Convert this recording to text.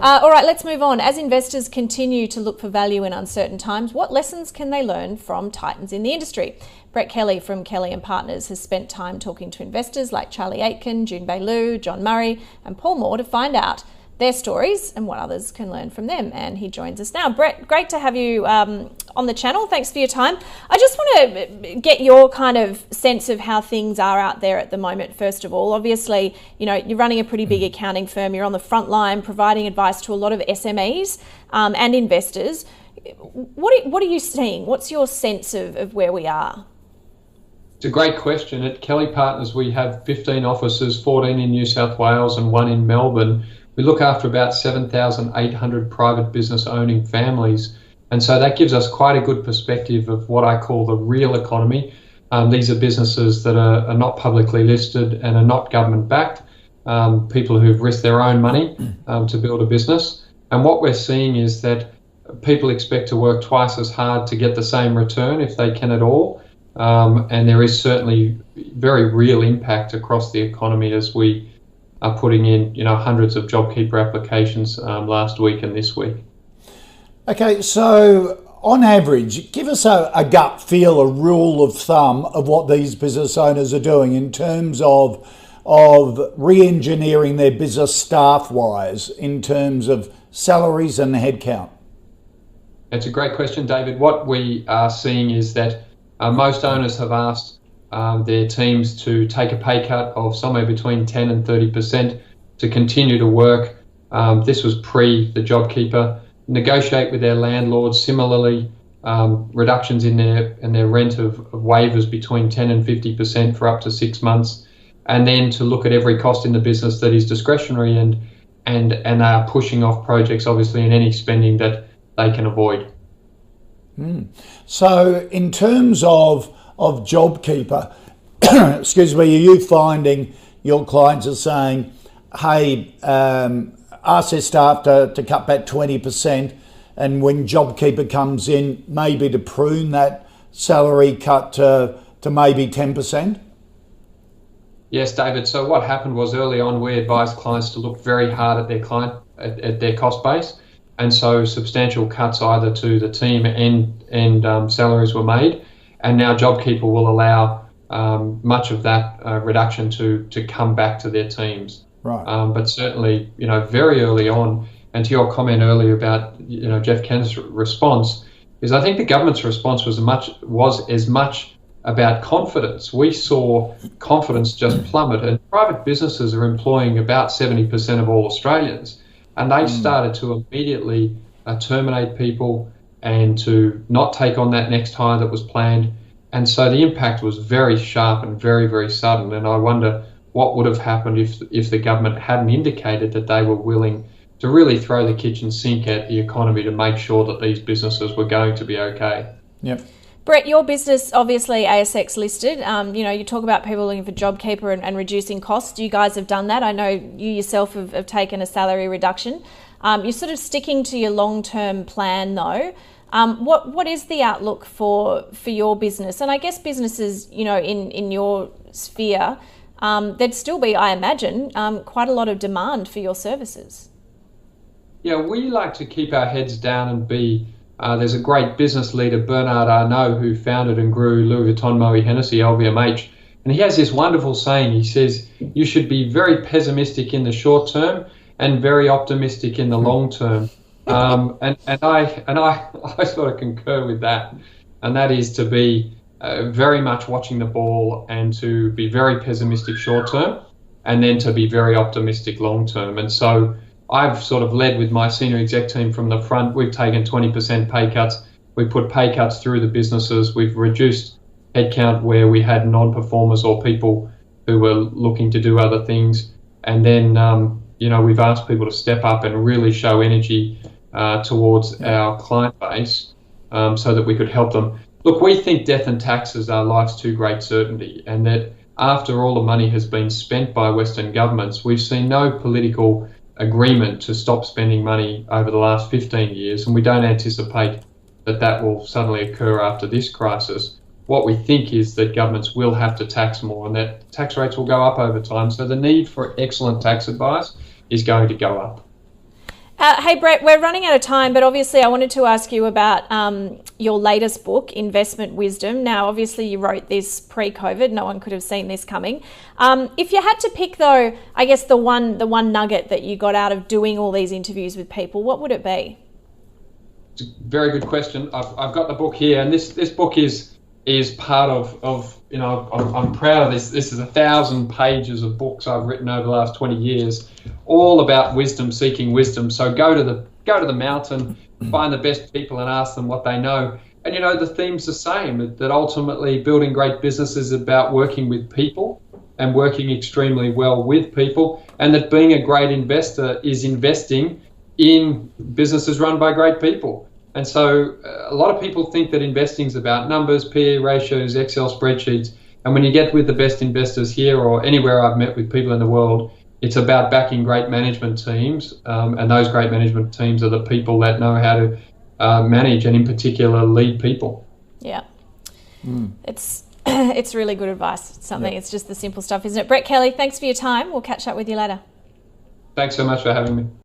All right, let's move on. As investors continue to look for value in uncertain times, what lessons can they learn from titans in the industry? Brett Kelly from Kelly+Partners has spent time talking to investors like Charlie Aitken, June Liu, John Murray and Paul Moore to find out their stories and what others can learn from them. And he joins us now. Brett, great to have you on the channel. Thanks for your time. I just want to get your kind of sense of how things are out there at the moment, first of all. Obviously, you know, you're running a pretty big accounting firm. You're on the front line providing advice to a lot of SMEs and investors. What are you seeing? What's your sense of where we are? It's a great question. At Kelly+Partners, we have 15 offices, 14 in New South Wales and 1 in Melbourne. We look after about 7,800 private business owning families. And so that gives us quite a good perspective of what I call the real economy. These are businesses that are not publicly listed and are not government backed, people who've risked their own money to build a business. And what we're seeing is that people expect to work twice as hard to get the same return if they can at all. And there is certainly very real impact across the economy as we are putting in, hundreds of JobKeeper applications last week and this week. Okay, so on average, give us a gut feel, a rule of thumb of what these business owners are doing in terms of re-engineering their business staff-wise, in terms of salaries and headcount. It's a great question, David. What we are seeing is that most owners have asked their teams to take a pay cut of somewhere between 10 and 30% to continue to work. This was pre the JobKeeper. Negotiate with their landlords. Similarly, reductions in their rent of waivers between 10 and 50% for up to 6 months, and then to look at every cost in the business that is discretionary and are pushing off projects, obviously, in any spending that they can avoid. So in terms of JobKeeper, excuse me, are you finding your clients are saying, hey, ask their staff to cut back 20%, and when JobKeeper comes in, maybe to prune that salary cut to maybe 10%? Yes, David. So what happened was early on, we advised clients to look very hard at their cost base. And so substantial cuts either to the team and salaries were made. And now JobKeeper will allow much of that reduction to come back to their teams. Right. But certainly, very early on, and to your comment earlier about, Jeff Ken's response, is I think the government's response was as much about confidence. We saw confidence just plummet, and private businesses are employing about 70% of all Australians. And they started to immediately terminate people and to not take on that next hire that was planned. And so the impact was very sharp and very, very sudden. And I wonder what would have happened if the government hadn't indicated that they were willing to really throw the kitchen sink at the economy to make sure that these businesses were going to be okay. Yep. Brett, your business, obviously ASX listed, you talk about people looking for JobKeeper and reducing costs. You guys have done that. I know you yourself have taken a salary reduction. You're sort of sticking to your long-term plan though. What is the outlook for your business? And I guess businesses, in your sphere, there'd still be, I imagine, quite a lot of demand for your services. Yeah, we like to keep our heads down and be there's a great business leader, Bernard Arnault, who founded and grew Louis Vuitton Moët Hennessy, LVMH. And he has this wonderful saying. He says, you should be very pessimistic in the short term and very optimistic in the long term. And I sort of concur with that. And that is to be very much watching the ball and to be very pessimistic short term and then to be very optimistic long term. And so I've sort of led with my senior exec team from the front. We've taken 20% pay cuts. We've put pay cuts through the businesses. We've reduced headcount where we had non-performers or people who were looking to do other things. And then, we've asked people to step up and really show energy towards our client base so that we could help them. Look, we think death and taxes are life's too great certainty, and that after all the money has been spent by Western governments, we've seen no political agreement to stop spending money over the last 15 years, and we don't anticipate that will suddenly occur after this crisis. What we think is that governments will have to tax more and that tax rates will go up over time, so the need for excellent tax advice is going to go up. Hey, Brett, we're running out of time, but obviously I wanted to ask you about your latest book, Investment Wisdom. Now, obviously you wrote this pre-COVID. No one could have seen this coming. If you had to pick, though, I guess the one nugget that you got out of doing all these interviews with people, what would it be? It's a very good question. I've got the book here, and this book is part of you know, I'm proud of this. This is 1,000 pages of books I've written over the last 20 years, all about wisdom, seeking wisdom. So go to the mountain, find the best people and ask them what they know. And you know, the theme's the same, that ultimately building great business is about working with people and working extremely well with people, and that being a great investor is investing in businesses run by great people. And so a lot of people think that investing is about numbers, PE ratios, Excel spreadsheets. And when you get with the best investors here or anywhere I've met with people in the world, it's about backing great management teams. And those great management teams are the people that know how to manage and in particular lead people. Yeah. It's really good advice. It's something, It's just the simple stuff, isn't it? Brett Kelly, thanks for your time. We'll catch up with you later. Thanks so much for having me.